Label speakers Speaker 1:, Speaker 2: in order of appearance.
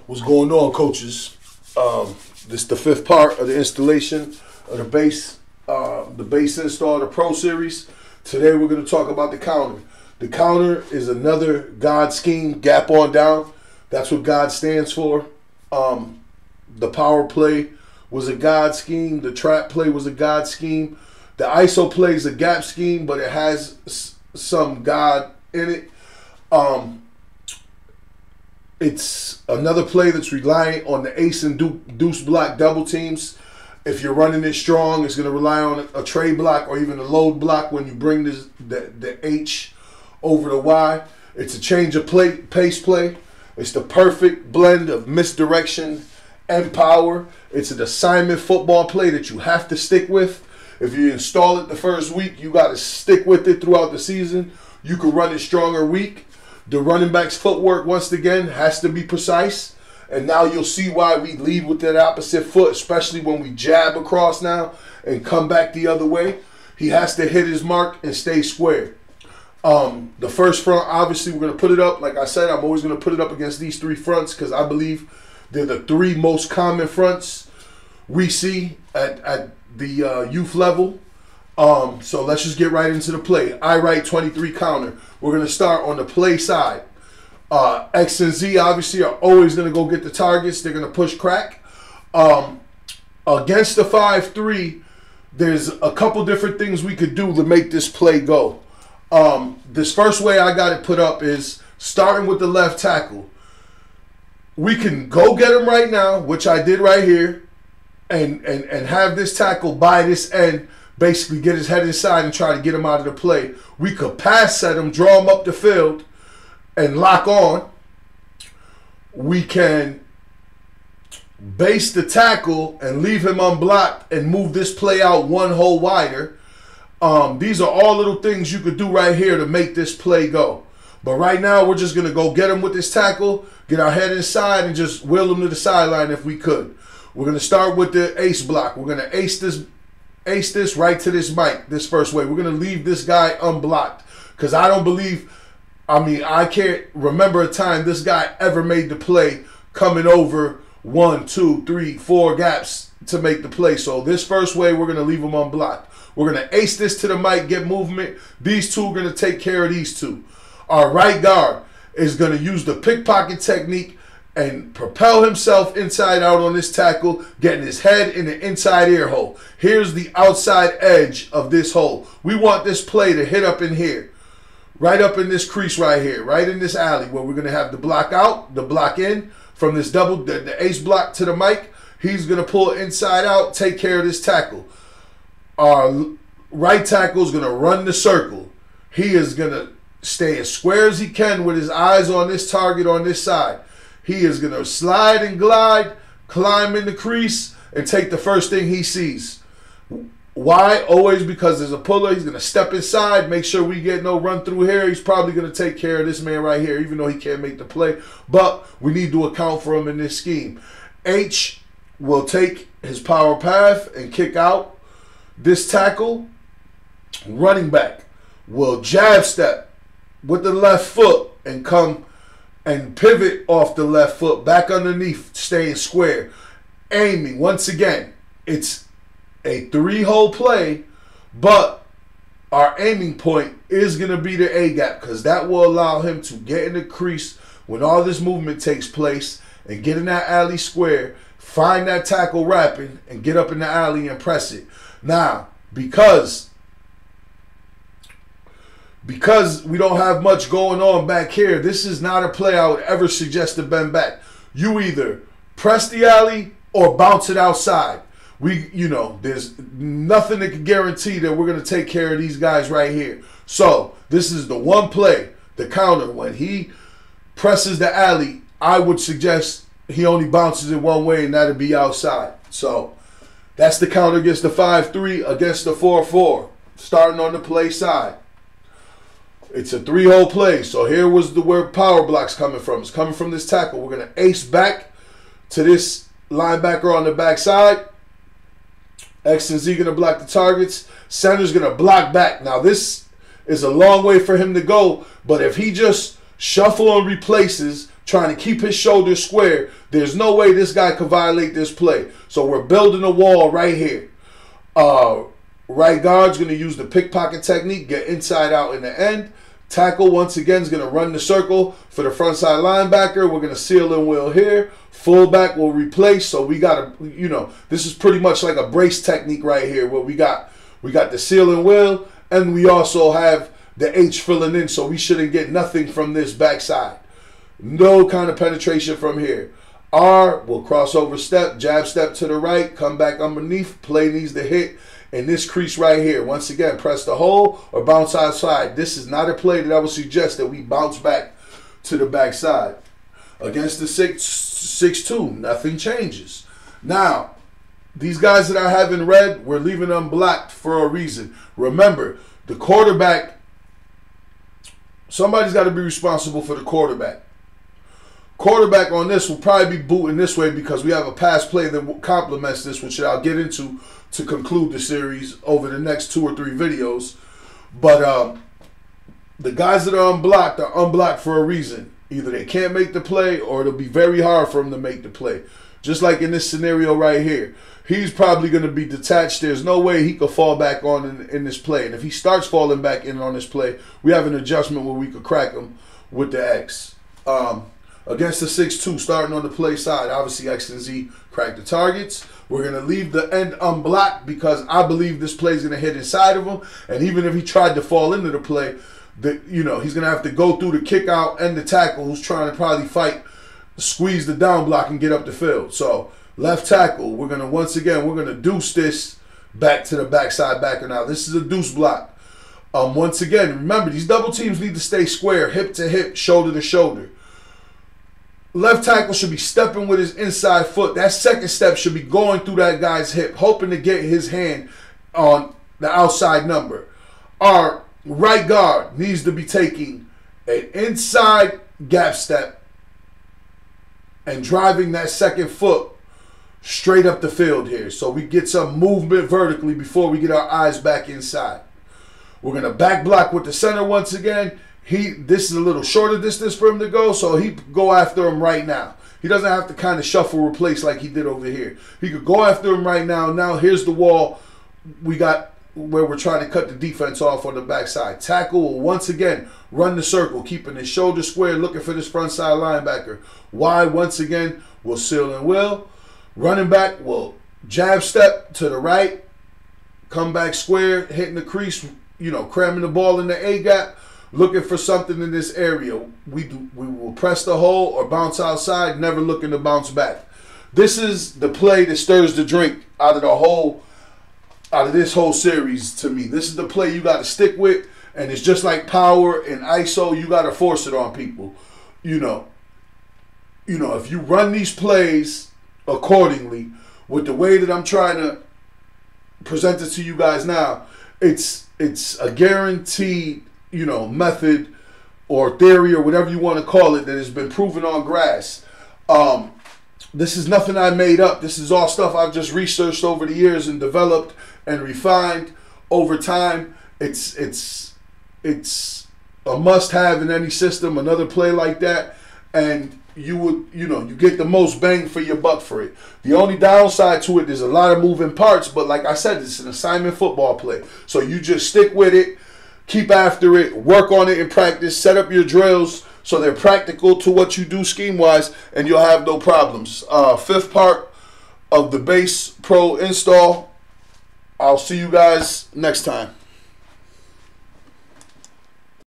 Speaker 1: What's going on, coaches? This is the fifth part of the installation of the base install, the Pro Series. Today we're going to talk about the counter. The counter is another God scheme, gap on down. That's what God stands for. The power play was a God scheme. The trap play was a God scheme. The ISO play is a gap scheme, but it has some God in it. It's another play that's relying on the ace and deuce block double teams. If you're running it strong, it's going to rely on a trade block or even a load block when you bring the H over the Y. It's a change of pace play. It's the perfect blend of misdirection and power. It's an assignment football play that you have to stick with. If you install it the first week, you got to stick with it throughout the season. You can run it strong or weak. The running back's footwork, once again, has to be precise. And now you'll see why we lead with that opposite foot, especially when we jab across now and come back the other way. He has to hit his mark and stay square. The first front, obviously, we're going to put it up. Like I said, I'm always going to put it up against these three fronts because I believe they're the three most common fronts we see at the youth level. So let's just get right into the play. I write 23 counter. We're going to start on the play side. X and Z obviously are always going to go get the targets. They're going to push crack. Against the 5-3, there's a couple different things we could do to make this play go. This first way I got it put up is starting with the left tackle. We can go get him right now, which I did right here, and have this tackle by this end, basically get his head inside and try to get him out of the play. We could pass set him, draw him up the field, and lock on. We can base the tackle and leave him unblocked and move this play out one hole wider. These are all little things you could do right here to make this play go. But right now, we're just going to go get him with this tackle, get our head inside, and just wheel him to the sideline if we could. We're going to start with the ace block. We're going to ace this right to this mic this first way. We're going to leave this guy unblocked because I don't believe, I can't remember a time this guy ever made the play coming over 1, 2, 3, 4 gaps to make the play. So this first way, we're going to leave him unblocked. We're going to ace this to the mic, get movement. These two are going to take care of these two. Our right guard is going to use the pickpocket technique and propel himself inside out on this tackle, getting his head in the inside ear hole. Here's the outside edge of this hole. We want this play to hit up in here, right up in this crease right here, right in this alley where we're going to have the block out, the block in from this double, the ace block to the mic. He's going to pull inside out, take care of this tackle. Our right tackle is going to run the circle. He is going to stay as square as he can with his eyes on this target on this side. He is going to slide and glide, climb in the crease, and take the first thing he sees. Why? Always because there's a puller. He's going to step inside, make sure we get no run through here. He's probably going to take care of this man right here, even though he can't make the play. But we need to account for him in this scheme. H will take his power path and kick out this tackle. Running back will jab step with the left foot and come and pivot off the left foot back underneath, staying square. Aiming, once again, it's a 3-hole play, but our aiming point is going to be the A-gap because that will allow him to get in the crease when all this movement takes place and get in that alley square, find that tackle wrapping, and get up in the alley and press it. Now, because we don't have much going on back here, this is not a play I would ever suggest to bend back. You either press the alley or bounce it outside. There's nothing that can guarantee that we're going to take care of these guys right here. So this is the one play, the counter. When he presses the alley, I would suggest he only bounces it one way, and that'll be outside. So that's the counter against the 5-3, against the 4-4, starting on the play side. It's a 3-hole play. So here was where power block's coming from. It's coming from this tackle. We're going to ace back to this linebacker on the backside. X and Z going to block the targets. Center's going to block back. Now this is a long way for him to go, but if he just shuffle and replaces, trying to keep his shoulders square. There's no way this guy could violate this play. So we're building a wall right here. Right guard's going to use the pickpocket technique, get inside out in the end. Tackle, once again, is going to run the circle for the front side linebacker. We're going to seal and will here. Fullback will replace. So we got to, you know, this is pretty much like a brace technique right here where we got the seal and will, and we also have the H filling in, so we shouldn't get nothing from this backside. No kind of penetration from here. R will crossover step, jab step to the right, come back underneath. Play needs to hit in this crease right here. Once again, press the hole or bounce outside. This is not a play that I would suggest that we bounce back to the backside. Against the 6'2", nothing changes. Now, these guys that I haven't read, we're leaving them blocked for a reason. Remember, the quarterback, somebody's got to be responsible for the quarterback. Quarterback on this will probably be booting this way because we have a pass play that complements this, which I'll get into to conclude the series over the next 2 or 3 videos. But the guys that are unblocked for a reason. Either they can't make the play or it'll be very hard for them to make the play. Just like in this scenario right here. He's probably going to be detached. There's no way he could fall back on in this play. And if he starts falling back in on this play, we have an adjustment where we could crack him with the X. Against the 6'2", starting on the play side, obviously X and Z crack the targets. We're going to leave the end unblocked because I believe this play is going to hit inside of him. And even if he tried to fall into the play, he's going to have to go through the kick out and the tackle who's trying to probably fight, squeeze the down block and get up the field. So left tackle, we're going to deuce this back to the backside backer. Now this is a deuce block. Once again, remember these double teams need to stay square, hip to hip, shoulder to shoulder. Left tackle should be stepping with his inside foot. That second step should be going through that guy's hip, hoping to get his hand on the outside number. Our right guard needs to be taking an inside gap step and driving that second foot straight up the field here. So we get some movement vertically before we get our eyes back inside. We're going to back block with the center once again. This is a little shorter distance for him to go, so he could go after him right now. He doesn't have to kind of shuffle replace like he did over here. He could go after him right now. Now here's the wall we got where we're trying to cut the defense off on the backside. Tackle will once again run the circle, keeping his shoulder square, looking for this front side linebacker. Y once again will seal and will. Running back will jab step to the right, come back square, hitting the crease, cramming the ball in the A gap. Looking for something in this area. We will press the hole or bounce outside, never looking to bounce back. This is the play that stirs the drink out of this whole series to me. This is the play you got to stick with, and it's just like power and ISO, you got to force it on people. If you run these plays accordingly with the way that I'm trying to present it to you guys now, it's a guaranteed method or theory or whatever you want to call it that has been proven on grass. This is nothing I made up. This is all stuff I've just researched over the years and developed and refined over time. It's a must-have in any system, another play like that, and you get the most bang for your buck for it. The only downside to it, there's a lot of moving parts, but like I said, it's an assignment football play. So you just stick with it. Keep after it, work on it in practice, set up your drills so they're practical to what you do scheme-wise, and you'll have no problems. 5th part of the Base Pro install. I'll see you guys next time.